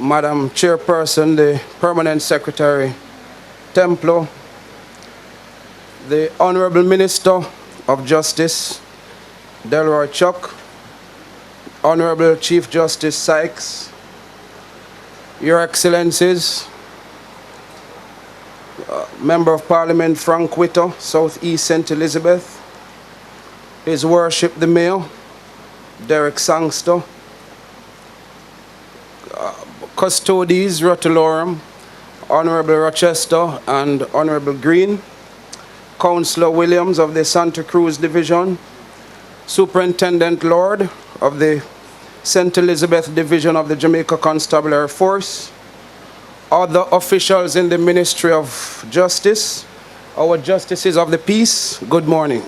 Madam Chairperson, the Permanent Secretary Templo, the Honorable Minister of Justice, Delroy Chuck, Honorable Chief Justice Sykes, Your Excellencies, Member of Parliament Frank Whittle, South East St. Elizabeth, His Worship the Mayor, Derek Sangster, Custodes Rotulorum, Honorable Rochester and Honorable Green, Councillor Williams of the Santa Cruz Division, Superintendent Lord of the St. Elizabeth Division of the Jamaica Constabulary Force, other officials in the Ministry of Justice, our Justices of the Peace, good morning.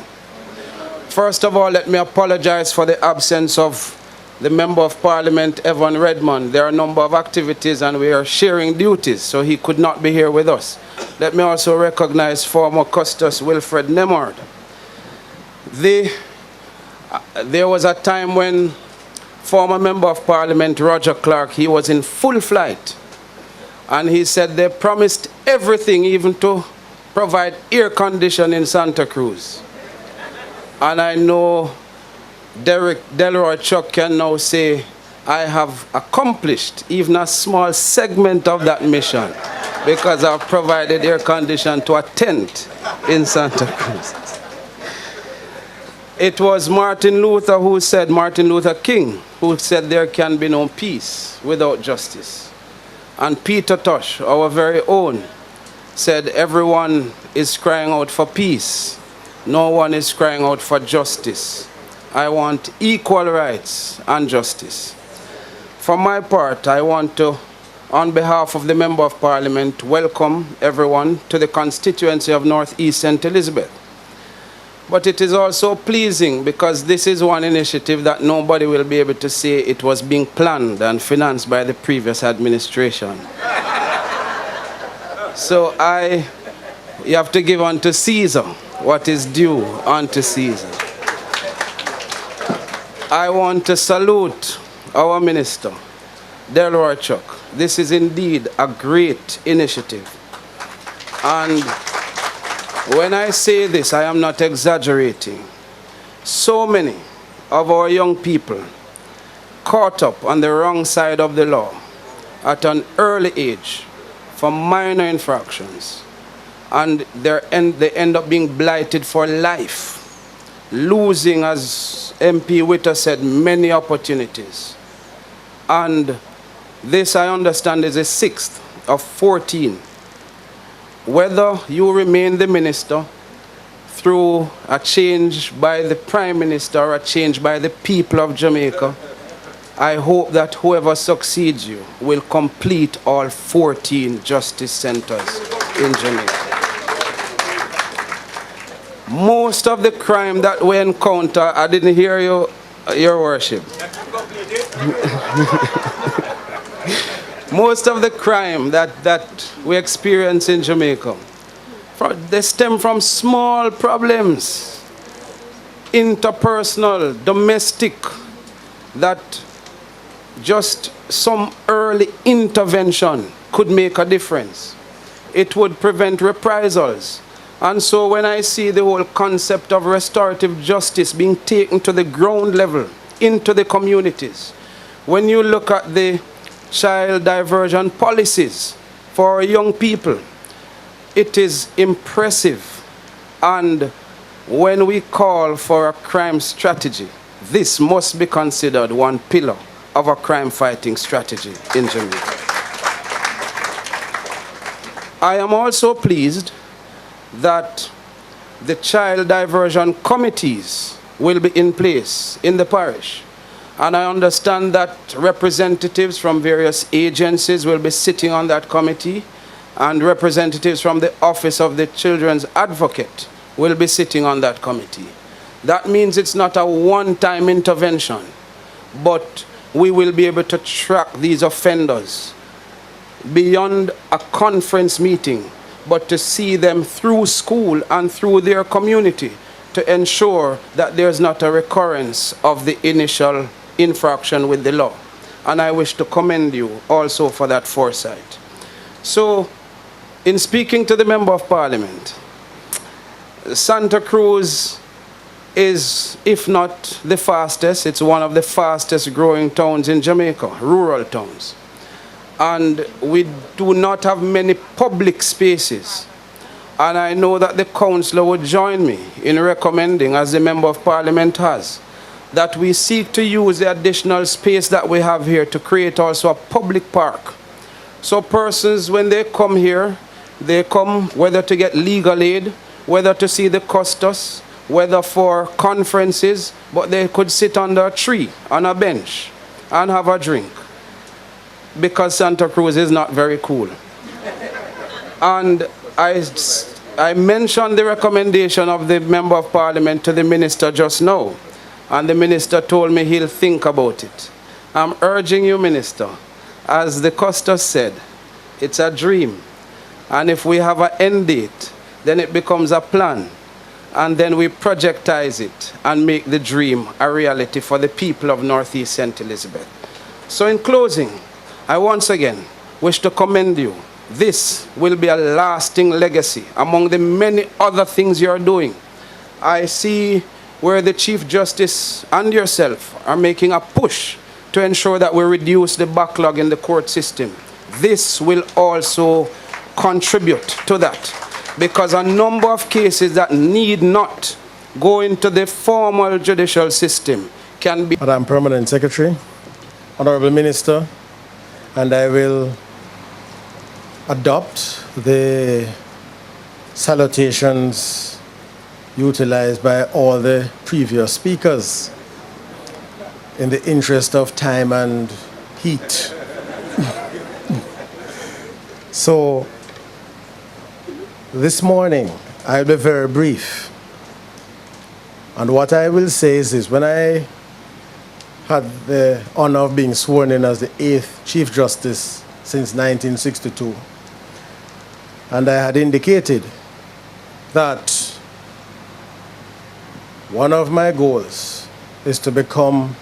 First of all, let me apologize for the absence of the Member of Parliament, Evan Redmond. There are a number of activities and we are sharing duties, so he could not be here with us. Let me also recognize former Custos Wilfred Nemord. There was a time when former Member of Parliament, Roger Clark, he was in full flight. And he said they promised everything, even to provide air conditioning in Santa Cruz. And I know Delroy Chuck can now say, I have accomplished even a small segment of that mission because I've provided air conditioning to a tent in Santa Cruz. It was Martin Luther King, who said there can be no peace without justice. And Peter Tosh, our very own, said everyone is crying out for peace. No one is crying out for justice. I want equal rights and justice. For my part, I want to, on behalf of the Member of Parliament, welcome everyone to the constituency of North East St. Elizabeth. But it is also pleasing because this is one initiative that nobody will be able to say it was being planned and financed by the previous administration. So you have to give unto Caesar what is due unto Caesar. I want to salute our Minister, Delroy Chuck. This is indeed a great initiative. And when I say this, I am not exaggerating. So many of our young people caught up on the wrong side of the law at an early age for minor infractions. And they end up being blighted for life, losing, as MP Witter said, many opportunities. And this, I understand, is a sixth of 14. Whether you remain the minister through a change by the Prime Minister or a change by the people of Jamaica, I hope that whoever succeeds you will complete all 14 justice centers in Jamaica. Most of the crime that we encounter, I didn't hear you, Your Worship. Most of the crime that we experience in Jamaica, they stem from small problems, interpersonal, domestic, that just some early intervention could make a difference. It would prevent reprisals. And so when I see the whole concept of restorative justice being taken to the ground level, into the communities, when you look at the child diversion policies for our young people, it is impressive. And when we call for a crime strategy, this must be considered one pillar of a crime-fighting strategy in Jamaica. I am also pleased that the child diversion committees will be in place in the parish. And I understand that representatives from various agencies will be sitting on that committee, and representatives from the Office of the Children's Advocate will be sitting on that committee. That means it's not a one-time intervention, but we will be able to track these offenders beyond a conference meeting, but to see them through school and through their community to ensure that there's not a recurrence of the initial infraction with the law. and I wish to commend you also for that foresight. So, in speaking to the Member of Parliament, Santa Cruz is, if not the fastest, it's one of the fastest growing towns in Jamaica, rural towns. And we do not have many public spaces. And I know that the councillor would join me in recommending, as the Member of Parliament has, that we seek to use the additional space that we have here to create also a public park. So persons, when they come here, they come whether to get legal aid, whether to see the custos, whether for conferences, but they could sit under a tree, on a bench, and have a drink, because Santa Cruz is not very cool. And I mentioned the recommendation of the Member of Parliament to the Minister just now, and the Minister told me he'll think about it. I'm urging you, Minister, as the custos said, it's a dream. And if we have an end date, then it becomes a plan. And then we projectize it and make the dream a reality for the people of Northeast St. Elizabeth. So in closing, I once again wish to commend you. This will be a lasting legacy among the many other things you are doing. I see where the Chief Justice and yourself are making a push to ensure that we reduce the backlog in the court system. This will also contribute to that, because a number of cases that need not go into the formal judicial system can be... Madam Permanent Secretary, Honorable Minister, and I will adopt the salutations utilized by all the previous speakers in the interest of time and heat. So, this morning, I'll be very brief. And what I will say is this: when I had the honor of being sworn in as the 8th Chief Justice since 1962, and I had indicated that one of my goals is to become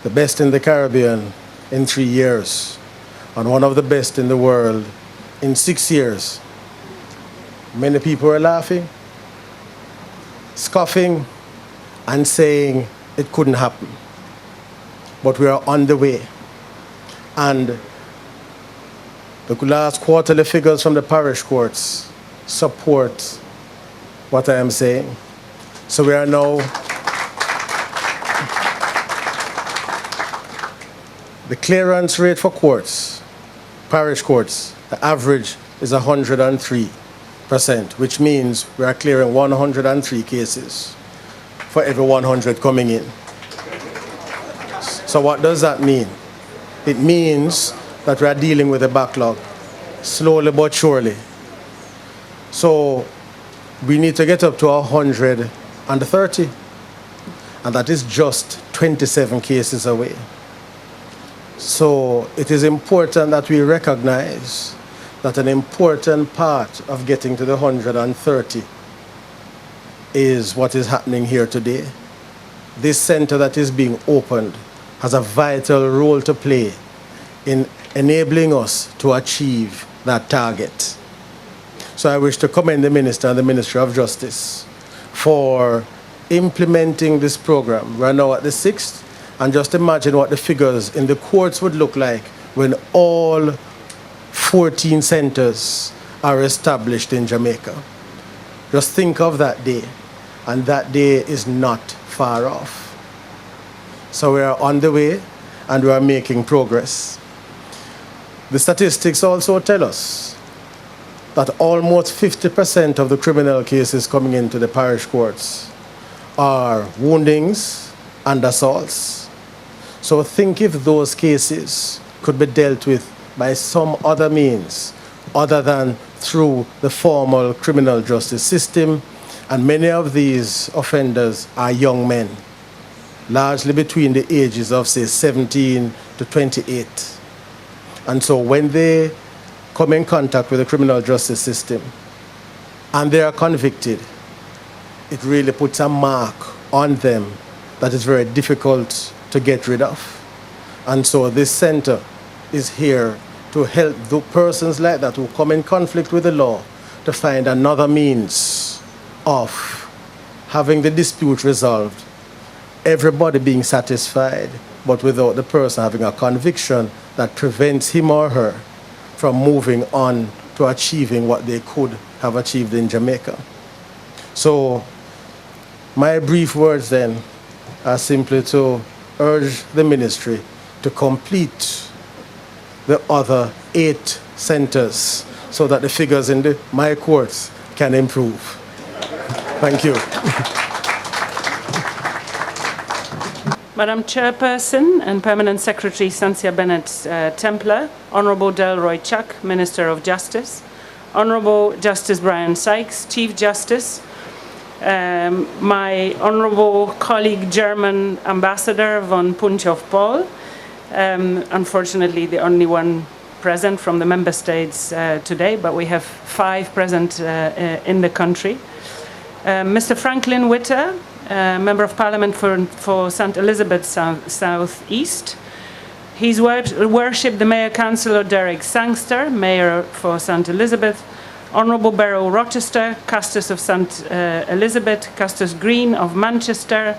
the best in the Caribbean in 3 years, and one of the best in the world in 6 years. Many people were laughing, scoffing, and saying it couldn't happen. But we are on the way. And the last quarterly figures from the parish courts support what I am saying. So we are now, the clearance rate for courts, parish courts, the average is 103%, which means we are clearing 103 cases for every 100 coming in. So what does that mean? It means that we are dealing with a backlog, slowly but surely. So we need to get up to 130, and that is just 27 cases away. So it is important that we recognize that an important part of getting to the 130 is what is happening here today. This center that is being opened has a vital role to play in enabling us to achieve that target. So I wish to commend the Minister and the Ministry of Justice for implementing this program. We're now at the 6th, and just imagine what the figures in the courts would look like when all 14 centers are established in Jamaica. Just think of that day, and that day is not far off. So we are on the way, and we are making progress. The statistics also tell us that almost 50% of the criminal cases coming into the parish courts are woundings and assaults. So think if those cases could be dealt with by some other means other than through the formal criminal justice system, and many of these offenders are young men, largely between the ages of, say, 17 to 28. And so when they come in contact with the criminal justice system and they are convicted, it really puts a mark on them that is very difficult to get rid of. And so this center is here to help the persons like that who come in conflict with the law to find another means of having the dispute resolved, everybody being satisfied, but without the person having a conviction that prevents him or her from moving on to achieving what they could have achieved in Jamaica. So my brief words then are simply to urge the ministry to complete the other 8 centers so that the figures in my courts can improve. Thank you. Madam Chairperson and Permanent Secretary Sansia Bennett-Templer, Honourable Delroy Chuck, Minister of Justice, Honourable Justice Brian Sykes, Chief Justice, my Honourable colleague German Ambassador von Punchow-Paul, unfortunately the only one present from the Member States today, but we have 5 present in the country. Mr. Franklin Witter, Member of Parliament for St. Elizabeth South East. He's worshipped the Mayor Councillor Derek Sangster, Mayor for St. Elizabeth, Honourable Beryl Rochester, Custos of St. Elizabeth, Custos Green of Manchester,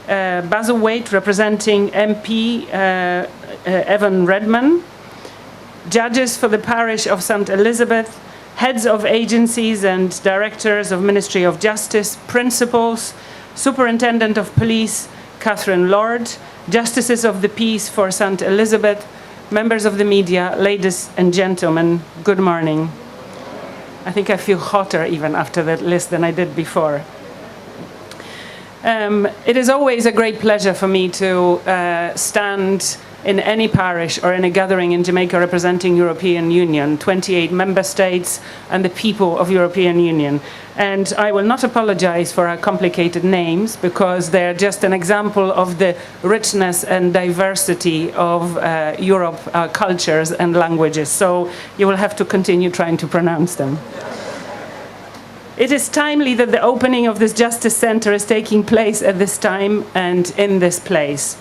Basil Waite representing MP Evan Redman, judges for the parish of St. Elizabeth, heads of agencies and directors of Ministry of Justice, principals, Superintendent of Police, Catherine Lord, Justices of the Peace for St. Elizabeth, members of the media, ladies and gentlemen, good morning. I think I feel hotter even after that list than I did before. It is always a great pleasure for me to stand in any parish or in a gathering in Jamaica representing European Union, 28 member states and the people of European Union. And I will not apologize for our complicated names because they're just an example of the richness and diversity of Europe, cultures and languages. So you will have to continue trying to pronounce them. It is timely that the opening of this Justice Center is taking place at this time and in this place.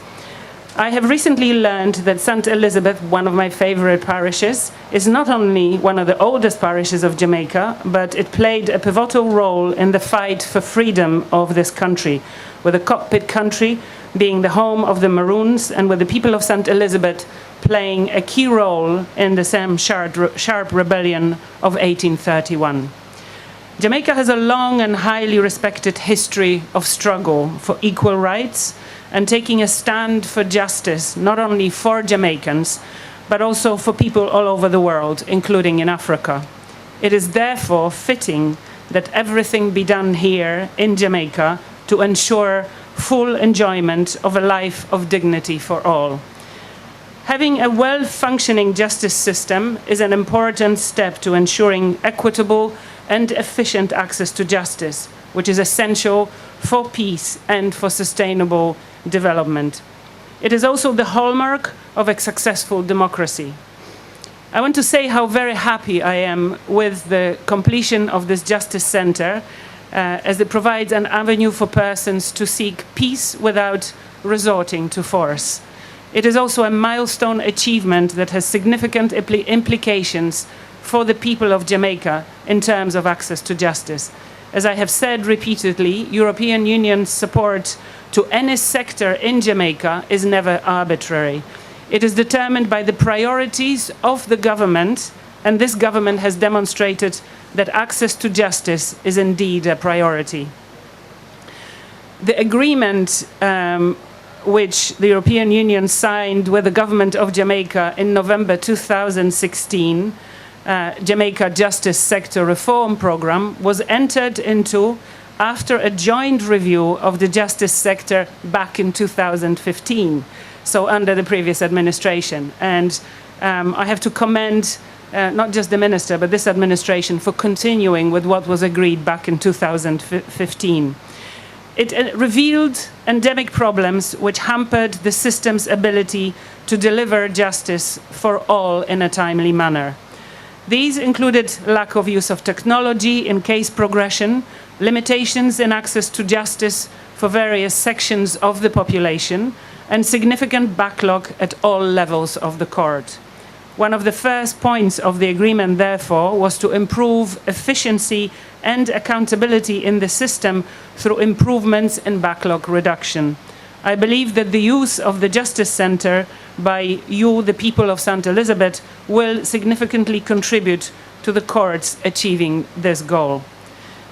I have recently learned that St. Elizabeth, one of my favorite parishes, is not only one of the oldest parishes of Jamaica, but it played a pivotal role in the fight for freedom of this country, with the cockpit country being the home of the Maroons and with the people of St. Elizabeth playing a key role in the Sam Sharp Rebellion of 1831. Jamaica has a long and highly respected history of struggle for equal rights and taking a stand for justice, not only for Jamaicans, but also for people all over the world, including in Africa. It is therefore fitting that everything be done here in Jamaica to ensure full enjoyment of a life of dignity for all. Having a well-functioning justice system is an important step to ensuring equitable and efficient access to justice, which is essential for peace and for sustainable development. It is also the hallmark of a successful democracy. I want to say how very happy I am with the completion of this Justice Center, as it provides an avenue for persons to seek peace without resorting to force. It is also a milestone achievement that has significant implications for the people of Jamaica in terms of access to justice. As I have said repeatedly, European Union support to any sector in Jamaica is never arbitrary. It is determined by the priorities of the government, and this government has demonstrated that access to justice is indeed a priority. The agreement which the European Union signed with the government of Jamaica in November 2016, Jamaica Justice Sector Reform Program, was entered into after a joint review of the justice sector back in 2015, so under the previous administration. And I have to commend not just the minister, but this administration for continuing with what was agreed back in 2015. It revealed endemic problems which hampered the system's ability to deliver justice for all in a timely manner. These included lack of use of technology in case progression, limitations in access to justice for various sections of the population, and significant backlog at all levels of the court. One of the first points of the agreement, therefore, was to improve efficiency and accountability in the system through improvements in backlog reduction. I believe that the use of the Justice Centre by you, the people of St. Elizabeth, will significantly contribute to the courts achieving this goal.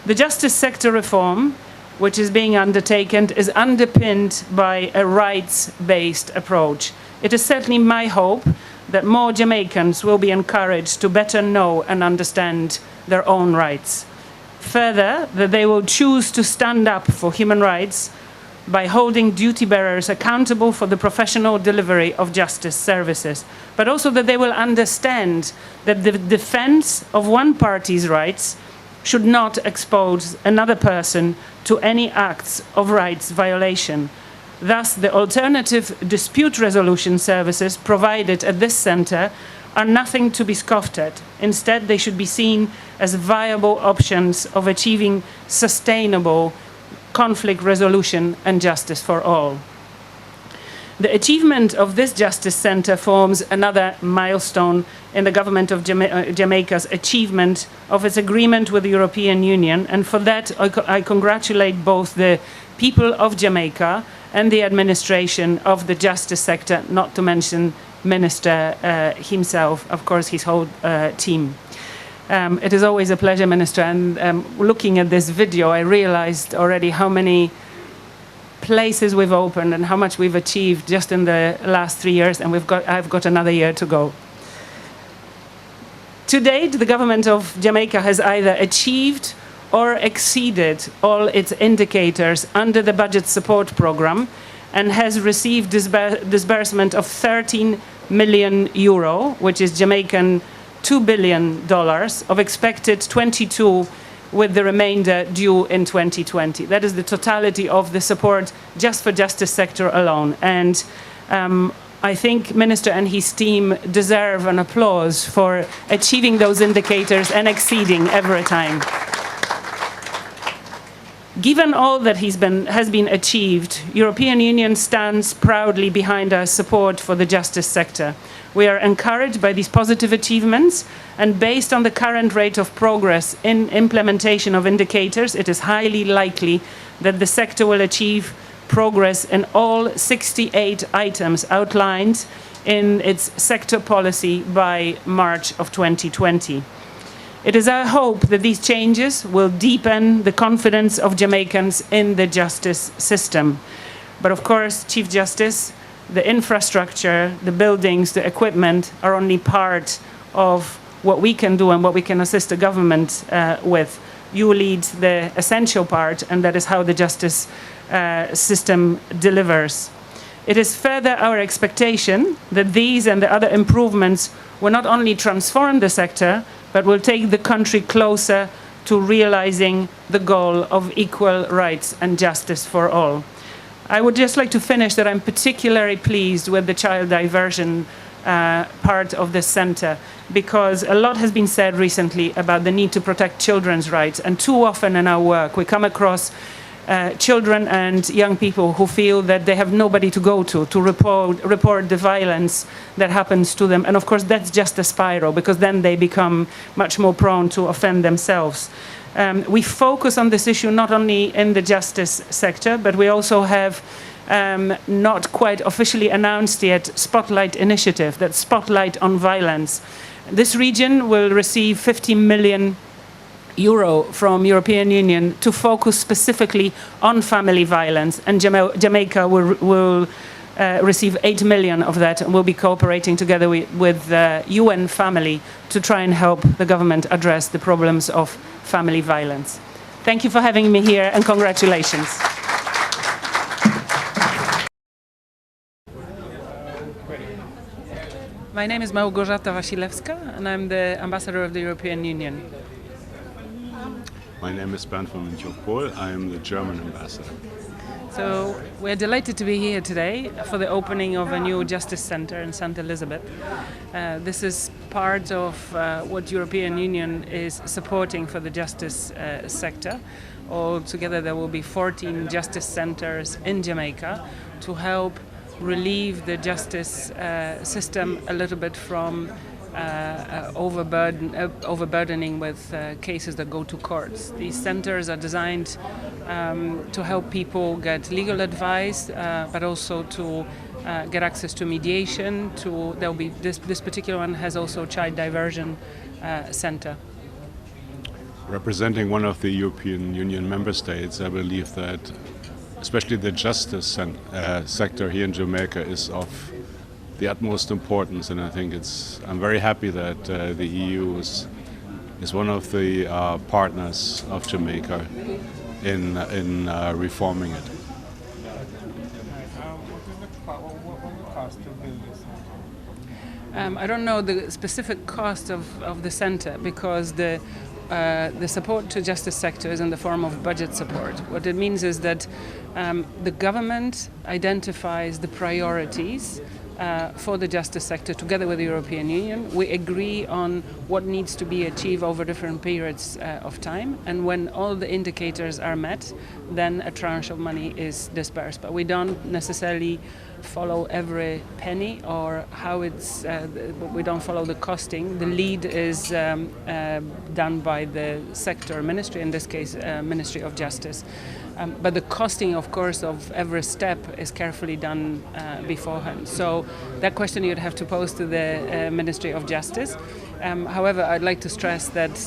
The justice sector reform, which is being undertaken, is underpinned by a rights-based approach. It is certainly my hope that more Jamaicans will be encouraged to better know and understand their own rights. Further, that they will choose to stand up for human rights by holding duty bearers accountable for the professional delivery of justice services, but also that they will understand that the defense of one party's rights should not expose another person to any acts of rights violation. Thus, the alternative dispute resolution services provided at this centre are nothing to be scoffed at. Instead, they should be seen as viable options of achieving sustainable conflict resolution and justice for all. The achievement of this Justice Centre forms another milestone in the government of Jamaica's achievement of its agreement with the European Union, and for that I congratulate both the people of Jamaica and the administration of the justice sector, not to mention Minister himself, of course, his whole team. It is always a pleasure, Minister, and looking at this video, I realized already how many places we've opened and how much we've achieved just in the last 3 years, and I've got another year to go. To date, the government of Jamaica has either achieved or exceeded all its indicators under the budget support program and has received disbursement of 13 million euro, which is Jamaican $2 billion, of expected 22, with the remainder due in 2020. That is the totality of the support just for justice sector alone. And I think Minister and his team deserve an applause for achieving those indicators and exceeding every time. Given all that has been achieved, European Union stands proudly behind our support for the justice sector. We are encouraged by these positive achievements, and based on the current rate of progress in implementation of indicators, it is highly likely that the sector will achieve progress in all 68 items outlined in its sector policy by March of 2020. It is our hope that these changes will deepen the confidence of Jamaicans in the justice system. But of course, Chief Justice, the infrastructure, the buildings, the equipment are only part of what we can do and what we can assist the government with. You lead the essential part, and that is how the justice system delivers. It is further our expectation that these and the other improvements will not only transform the sector, but will take the country closer to realizing the goal of equal rights and justice for all. I would just like to finish that I'm particularly pleased with the child diversion part of this center, because a lot has been said recently about the need to protect children's rights, and too often in our work we come across children and young people who feel that they have nobody to go to report the violence that happens to them. And of course that's just a spiral, because then they become much more prone to offend themselves. We focus on this issue not only in the justice sector, but we also have not quite officially announced yet Spotlight initiative, that Spotlight on Violence. This region will receive 50 million euro from European Union to focus specifically on family violence, and Jamaica will receive 8 million of that, and will be cooperating together with UN Family to try and help the government address the problems of family violence. Thank you for having me here, and congratulations. My name is Małgorzata Wasilewska, and I'm the ambassador of the European Union. My name is Bernd von Münchow-Pohl. I am the German ambassador. So we're delighted to be here today for the opening of a new justice center in St. Elizabeth. This is part of what European Union is supporting for the justice sector. Altogether there will be 14 justice centers in Jamaica to help relieve the justice system a little bit from overburdening with cases that go to courts. These centers are designed to help people get legal advice, but also to get access to mediation. There'll be this particular one has also a child diversion center. Representing one of the European Union member states, I believe that especially the justice sector here in Jamaica is of the utmost importance, and I think I'm very happy that the EU is one of the partners of Jamaica in reforming it. What will the cost to build this? I don't know the specific cost of the center, because the support to justice sector is in the form of budget support. What it means is that the government identifies the priorities for the justice sector together with the European Union. We agree on what needs to be achieved over different periods of time, and when all the indicators are met, then a tranche of money is dispersed. But we don't necessarily follow every penny or how we don't follow the costing. The lead is done by the sector ministry, in this case Ministry of Justice. But the costing, of course, of every step is carefully done beforehand. So that question you'd have to pose to the Ministry of Justice. However, I'd like to stress that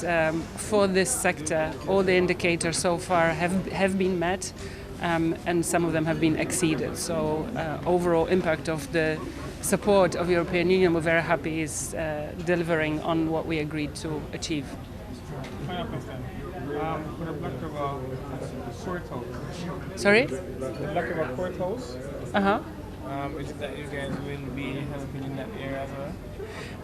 for this sector, all the indicators so far have been met, and some of them have been exceeded. So overall impact of the support of European Union, we're very happy is delivering on what we agreed to achieve. Final question. For the Black River courthouse. Sorry? The Black River courthouse. Uh-huh. Is it that you guys will be helping in that area as well?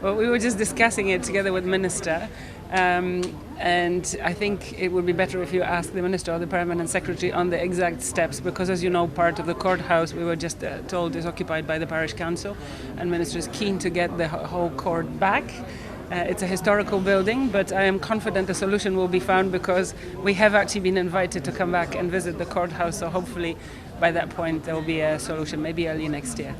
Well, we were just discussing it together with Minister, and I think it would be better if you ask the Minister or the Permanent Secretary on the exact steps, because as you know, part of the courthouse we were just told is occupied by the Parish Council, and Minister is keen to get the whole court back. It's a historical building, but I am confident a solution will be found, because we have actually been invited to come back and visit the courthouse, so hopefully by that point there will be a solution, maybe early next year.